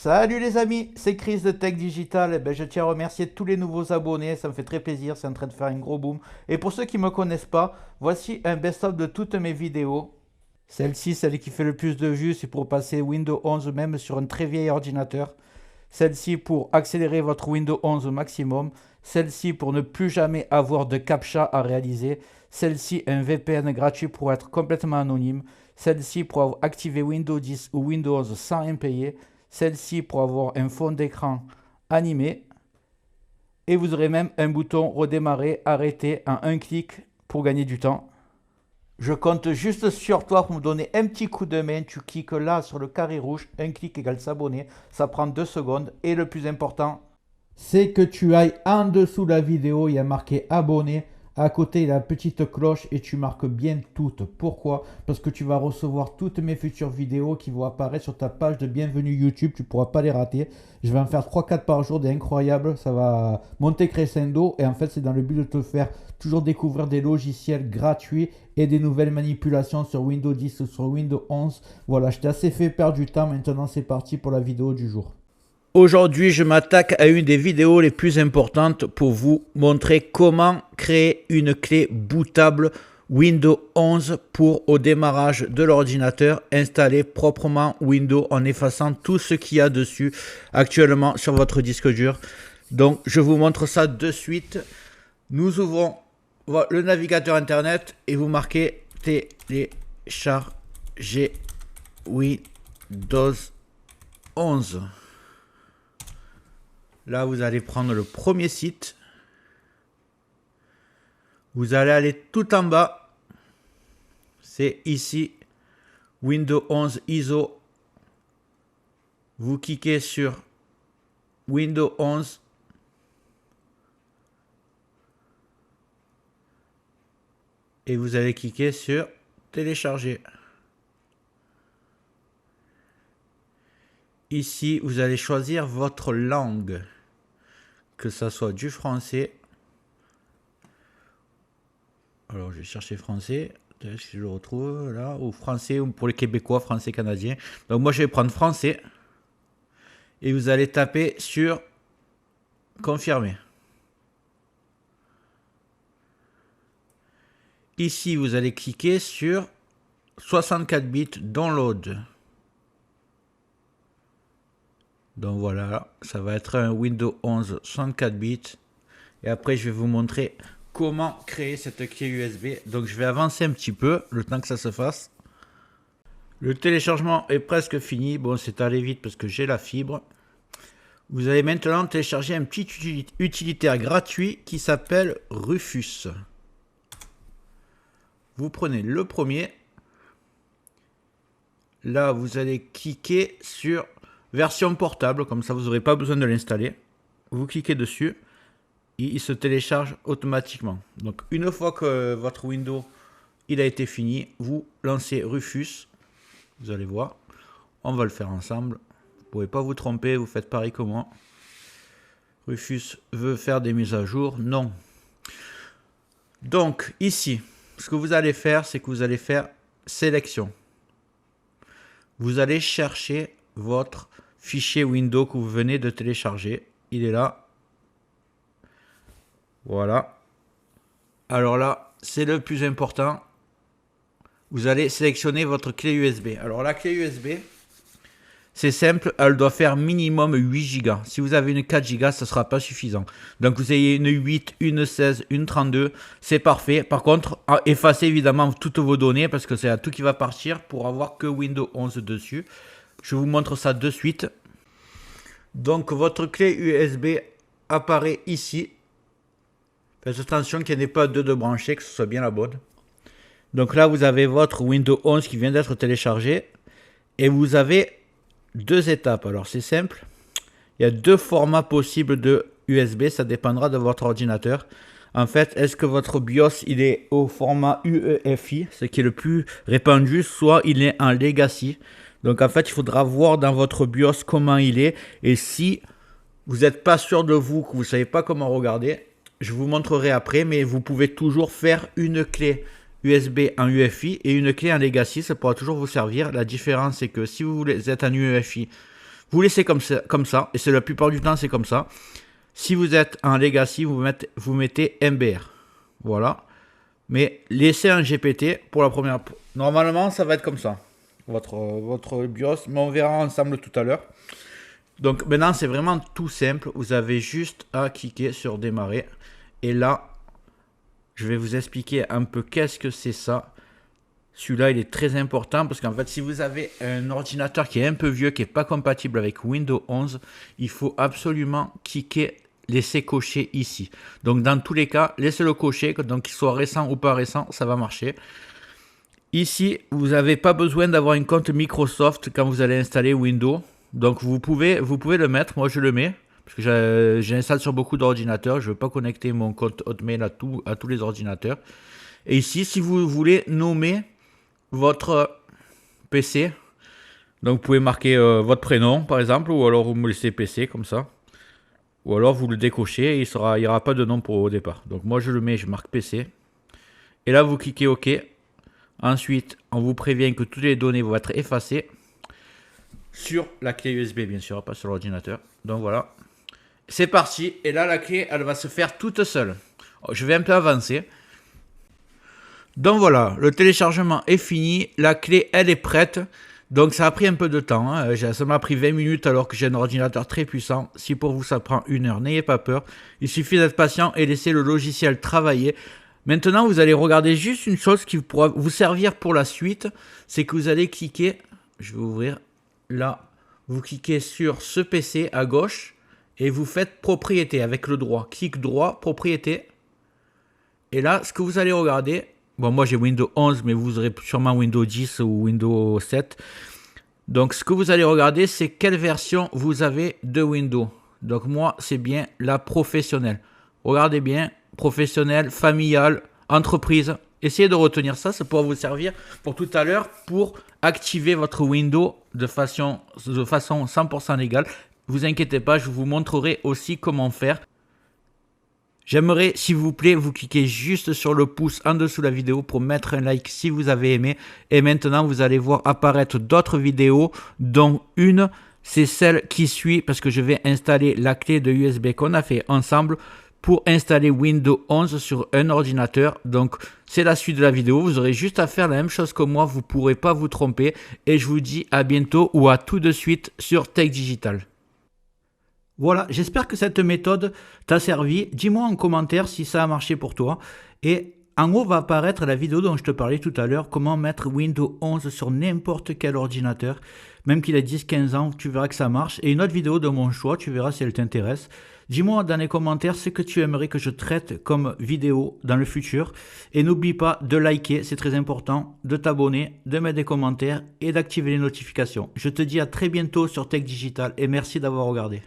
Salut les amis, c'est Chris de Tech Digital. Je tiens à remercier tous les nouveaux abonnés, ça me fait très plaisir, c'est en train de faire un gros boom. Et pour ceux qui ne me connaissent pas, voici un best-of de toutes mes vidéos. Celle-ci, celle qui fait le plus de vues, c'est pour passer Windows 11 même sur un très vieil ordinateur. Celle-ci pour accélérer votre Windows 11 au maximum. Celle-ci pour ne plus jamais avoir de CAPTCHA à réaliser. Celle-ci un VPN gratuit pour être complètement anonyme. Celle-ci pour activer Windows 10 ou Windows 11 sans impayer. Celle-ci pour avoir un fond d'écran animé. Et vous aurez même un bouton redémarrer, arrêter en un clic pour gagner du temps. Je compte juste sur toi pour me donner un petit coup de main. Tu cliques là sur le carré rouge, un clic égale s'abonner. Ça prend 2 secondes. Et le plus important, c'est que tu ailles en dessous de la vidéo, il y a marqué abonner. À côté, il y a la petite cloche et tu marques bien toutes. Pourquoi? Parce que tu vas recevoir toutes mes futures vidéos qui vont apparaître sur ta page de bienvenue YouTube. Tu ne pourras pas les rater. Je vais en faire 3-4 par jour, des incroyables. Ça va monter crescendo. Et en fait, c'est dans le but de te faire toujours découvrir des logiciels gratuits et des nouvelles manipulations sur Windows 10 ou sur Windows 11. Voilà, je t'ai assez fait perdre du temps. Maintenant, c'est parti pour la vidéo du jour. Aujourd'hui, je m'attaque à une des vidéos les plus importantes pour vous montrer comment créer une clé bootable Windows 11 pour au démarrage de l'ordinateur installer proprement Windows en effaçant tout ce qu'il y a dessus actuellement sur votre disque dur. Donc, je vous montre ça de suite. Nous ouvrons le navigateur internet et vous marquez télécharger Windows 11. Là, vous allez prendre le premier site. Vous allez aller tout en bas. C'est ici, Windows 11 ISO. Vous cliquez sur Windows 11. Et vous allez cliquer sur télécharger. Ici, vous allez choisir votre langue, que ce soit du français. Alors, je vais chercher français, si je le retrouve là, ou français, ou pour les Québécois, français canadien. Donc, moi, je vais prendre français. Et vous allez taper sur confirmer. Ici, vous allez cliquer sur 64 bits download. Donc voilà, ça va être un Windows 11 64 bits. Et après, je vais vous montrer comment créer cette clé USB. Donc je vais avancer un petit peu, le temps que ça se fasse. Le téléchargement est presque fini. Bon, c'est allé vite parce que j'ai la fibre. Vous allez maintenant télécharger un petit utilitaire gratuit qui s'appelle Rufus. Vous prenez le premier. Là, vous allez cliquer sur version portable, comme ça vous n'aurez pas besoin de l'installer. Vous cliquez dessus et il se télécharge automatiquement. Donc une fois que votre Windows il a été fini, vous lancez Rufus. Vous allez voir, on va le faire ensemble. Vous ne pouvez pas vous tromper, vous faites pareil que moi. Rufus veut faire des mises à jour, non. Donc ici, ce que vous allez faire, c'est que vous allez faire sélection. Vous allez chercher votre fichier Windows que vous venez de télécharger. Il est là. Voilà. Alors là, c'est le plus important. Vous allez sélectionner votre clé USB. Alors la clé USB, c'est simple, elle doit faire minimum 8 Go. Si vous avez une 4 Go, ça ne sera pas suffisant. Donc vous ayez une 8, une 16, une 32, c'est parfait. Par contre, effacez évidemment toutes vos données parce que c'est tout qui va partir pour avoir que Windows 11 dessus. Je vous montre ça de suite. Donc votre clé USB apparaît ici. Faites attention qu'il n'y en ait pas deux de branchés, que ce soit bien la bonne. Donc là vous avez votre Windows 11 qui vient d'être téléchargé. Et vous avez deux étapes. Alors c'est simple. Il y a deux formats possibles de USB. Ça dépendra de votre ordinateur. En fait, est-ce que votre BIOS il est au format UEFI, ce qui est le plus répandu, soit il est en Legacy. Donc en fait, il faudra voir dans votre BIOS comment il est. Et si vous n'êtes pas sûr de vous, que vous ne savez pas comment regarder, je vous montrerai après. Mais vous pouvez toujours faire une clé USB en UEFI et une clé en Legacy. Ça pourra toujours vous servir. La différence, c'est que si vous êtes en UEFI, Vous laissez comme ça, et c'est la plupart du temps c'est comme ça. Si vous êtes en Legacy, vous mettez MBR. Voilà. Mais laissez un GPT pour la première. Normalement, ça va être comme ça. Votre BIOS, mais on verra ensemble tout à l'heure. Donc maintenant, c'est vraiment tout simple. Vous avez juste à cliquer sur démarrer. Et là, je vais vous expliquer un peu qu'est-ce que c'est ça. Celui-là, il est très important parce qu'en fait, si vous avez un ordinateur qui est un peu vieux, qui n'est pas compatible avec Windows 11, il faut absolument cliquer, laisser cocher ici. Donc, dans tous les cas, laissez-le cocher. Donc, qu'il soit récent ou pas récent, ça va marcher. Ici, vous n'avez pas besoin d'avoir un compte Microsoft quand vous allez installer Windows. Donc, vous pouvez le mettre. Moi, je le mets. Parce que j'installe sur beaucoup d'ordinateurs. Je ne veux pas connecter mon compte Hotmail à tous les ordinateurs. Et ici, si vous voulez nommer votre PC, donc vous pouvez marquer votre prénom par exemple, ou alors vous me laissez PC comme ça, ou alors vous le décochez et il n'y aura pas de nom au départ. Donc moi je le mets, je marque PC, et là vous cliquez OK. Ensuite on vous prévient que toutes les données vont être effacées sur la clé USB, bien sûr, pas sur l'ordinateur. Donc voilà, c'est parti, et là la clé elle va se faire toute seule. Je vais un peu avancer. Donc voilà, le téléchargement est fini, la clé elle est prête, donc ça a pris un peu de temps, hein. Ça m'a pris 20 minutes alors que j'ai un ordinateur très puissant. Si pour vous ça prend 1 heure, n'ayez pas peur, il suffit d'être patient et laisser le logiciel travailler. Maintenant vous allez regarder juste une chose qui pourra vous servir pour la suite, c'est que vous allez cliquer, je vais ouvrir, là, vous cliquez sur ce PC à gauche et vous faites propriété avec le droit, clic droit, propriété, et là ce que vous allez regarder. Bon, moi j'ai Windows 11, mais vous aurez sûrement Windows 10 ou Windows 7. Donc, ce que vous allez regarder, c'est quelle version vous avez de Windows. Donc, moi, c'est bien la professionnelle. Regardez bien, professionnelle, familiale, entreprise. Essayez de retenir ça, ça pourra vous servir pour tout à l'heure pour activer votre Windows de façon 100% légale. Vous inquiétez pas, je vous montrerai aussi comment faire. J'aimerais, s'il vous plaît, vous cliquez juste sur le pouce en dessous de la vidéo pour mettre un like si vous avez aimé. Et maintenant, vous allez voir apparaître d'autres vidéos, dont une, c'est celle qui suit, parce que je vais installer la clé de USB qu'on a fait ensemble pour installer Windows 11 sur un ordinateur. Donc, c'est la suite de la vidéo. Vous aurez juste à faire la même chose que moi. Vous ne pourrez pas vous tromper. Et je vous dis à bientôt ou à tout de suite sur Tech Digital. Voilà, j'espère que cette méthode t'a servi. Dis-moi en commentaire si ça a marché pour toi. Et en haut va apparaître la vidéo dont je te parlais tout à l'heure, comment mettre Windows 11 sur n'importe quel ordinateur. Même qu'il ait 10-15 ans, tu verras que ça marche. Et une autre vidéo de mon choix, tu verras si elle t'intéresse. Dis-moi dans les commentaires ce que tu aimerais que je traite comme vidéo dans le futur. Et n'oublie pas de liker, c'est très important, de t'abonner, de mettre des commentaires et d'activer les notifications. Je te dis à très bientôt sur Tech Digital et merci d'avoir regardé.